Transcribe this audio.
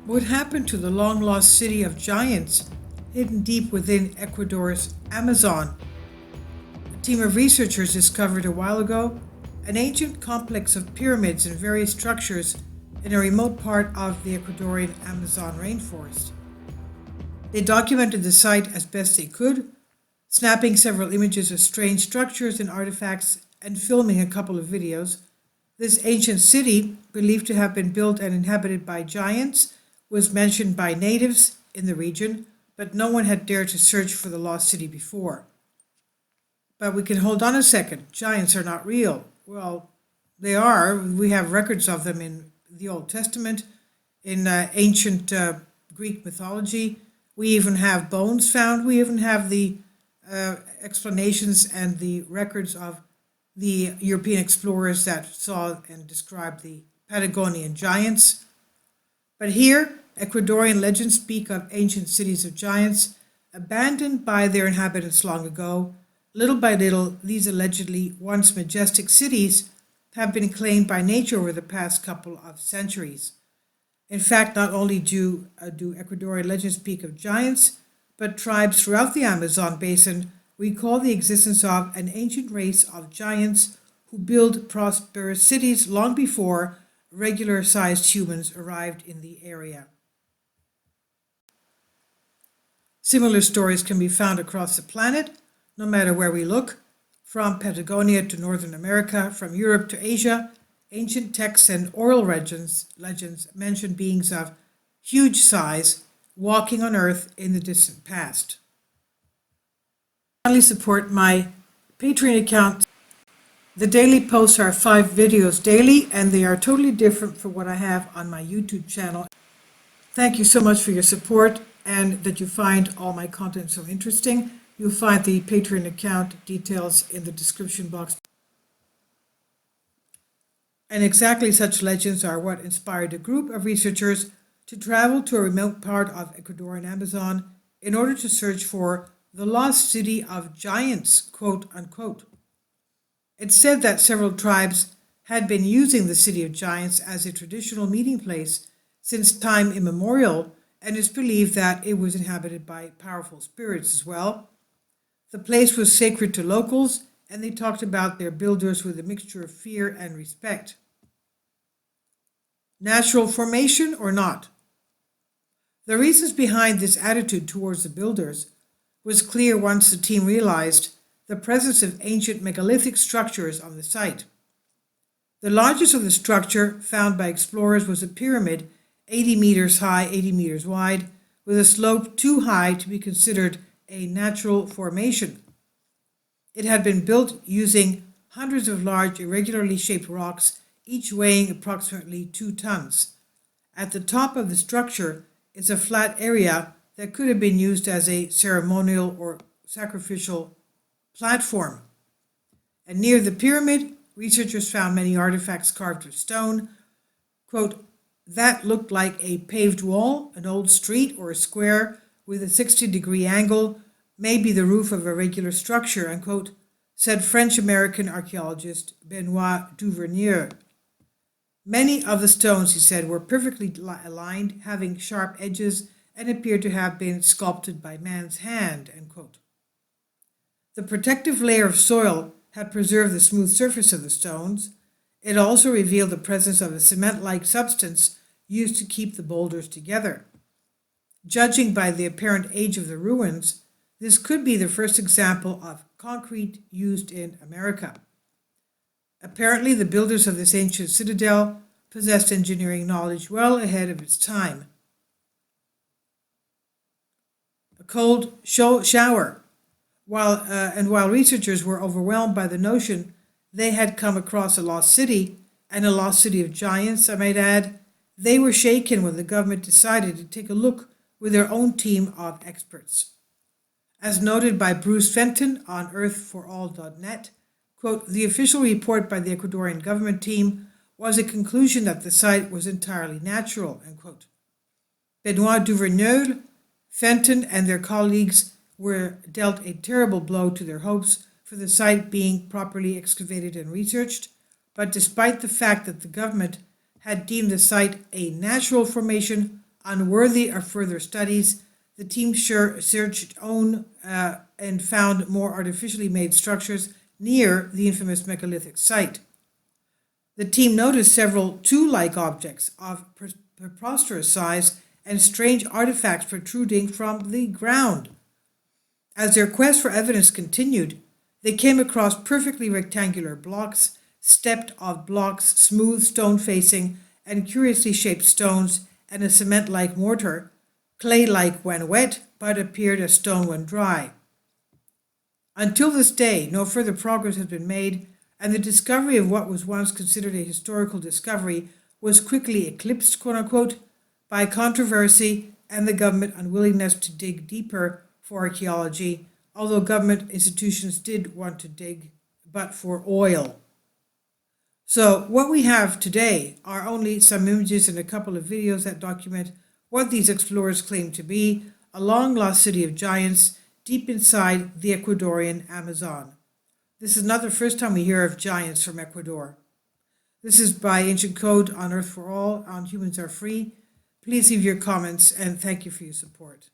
What happened to the long-lost city of giants hidden deep within Ecuador's Amazon? A team of researchers discovered a while ago an ancient complex of pyramids and various structures in a remote part of the Ecuadorian Amazon rainforest. They documented the site as best they could, snapping several images of strange structures and artifacts and filming a couple of videos. This ancient city, believed to have been built and inhabited by giants, was mentioned by natives in the region, but no one had dared to search for the lost city before. But we can hold on a second. Giants are not real. Well, they are. We have records of them in the Old Testament, in ancient Greek mythology. We even have bones found. We even have the explanations and the records of the European explorers that saw and described the Patagonian giants. But here, Ecuadorian legends speak of ancient cities of giants, abandoned by their inhabitants long ago. Little by little, these allegedly once majestic cities have been claimed by nature over the past couple of centuries. In fact, not only do Ecuadorian legends speak of giants, but tribes throughout the Amazon basin recall the existence of an ancient race of giants who built prosperous cities long before regular-sized humans arrived in the area. Similar stories can be found across the planet, no matter where we look, from Patagonia to Northern America, from Europe to Asia. Ancient texts and oral legends mention beings of huge size walking on Earth in the distant past. Finally, support my Patreon account. The daily posts are 5 videos daily, and they are totally different from what I have on my YouTube channel. Thank you so much for your support and that you find all my content so interesting. You'll find the Patreon account details in the description box. And exactly such legends are what inspired a group of researchers to travel to a remote part of Ecuadorian Amazon in order to search for the lost city of giants, quote unquote. It's said that several tribes had been using the City of Giants as a traditional meeting place since time immemorial, and it's believed that it was inhabited by powerful spirits as well. The place was sacred to locals, and they talked about their builders with a mixture of fear and respect. Natural formation or not? The reasons behind this attitude towards the builders was clear once the team realized the presence of ancient megalithic structures on the site. The largest of the structure found by explorers was a pyramid 80 meters high, 80 meters wide, with a slope too high to be considered a natural formation. It had been built using hundreds of large irregularly shaped rocks, each weighing approximately 2 tons. At the top of the structure is a flat area that could have been used as a ceremonial or sacrificial platform. And near the pyramid, researchers found many artifacts carved of stone, quote, that looked like a paved wall, an old street, or a square with a 60-degree angle, maybe the roof of a regular structure, unquote, said French-American archaeologist Benoit Duvernier. Many of the stones, he said, were perfectly aligned, having sharp edges, and appeared to have been sculpted by man's hand, end quote. The protective layer of soil had preserved the smooth surface of the stones. It also revealed the presence of a cement-like substance used to keep the boulders together. Judging by the apparent age of the ruins, this could be the first example of concrete used in America. Apparently, the builders of this ancient citadel possessed engineering knowledge well ahead of its time. A cold shower. While researchers were overwhelmed by the notion they had come across a lost city, and a lost city of giants, I might add, they were shaken when the government decided to take a look with their own team of experts. As noted by Bruce Fenton on earthforall.net, quote, the official report by the Ecuadorian government team was a conclusion that the site was entirely natural, end quote. Benoit Duvernier, Fenton, and their colleagues were dealt a terrible blow to their hopes for the site being properly excavated and researched, but despite the fact that the government had deemed the site a natural formation, Unworthy of further studies, the team searched and found more artificially made structures near the infamous megalithic site. The team noticed several two-like objects of preposterous size and strange artifacts protruding from the ground. As their quest for evidence continued, they came across perfectly rectangular blocks, stepped-off blocks, smooth stone-facing and curiously shaped stones, and a cement-like mortar, clay-like when wet, but appeared as stone when dry. Until this day, no further progress has been made, and the discovery of what was once considered a historical discovery was quickly eclipsed, quote-unquote, by controversy and the government unwillingness to dig deeper for archaeology, although government institutions did want to dig, but for oil. So what we have today are only some images and a couple of videos that document what these explorers claim to be a long-lost city of giants deep inside the Ecuadorian Amazon. This is not the first time we hear of giants from Ecuador. This is by Ancient Code on Earth for All, on Humans Are Free. Please leave your comments and thank you for your support.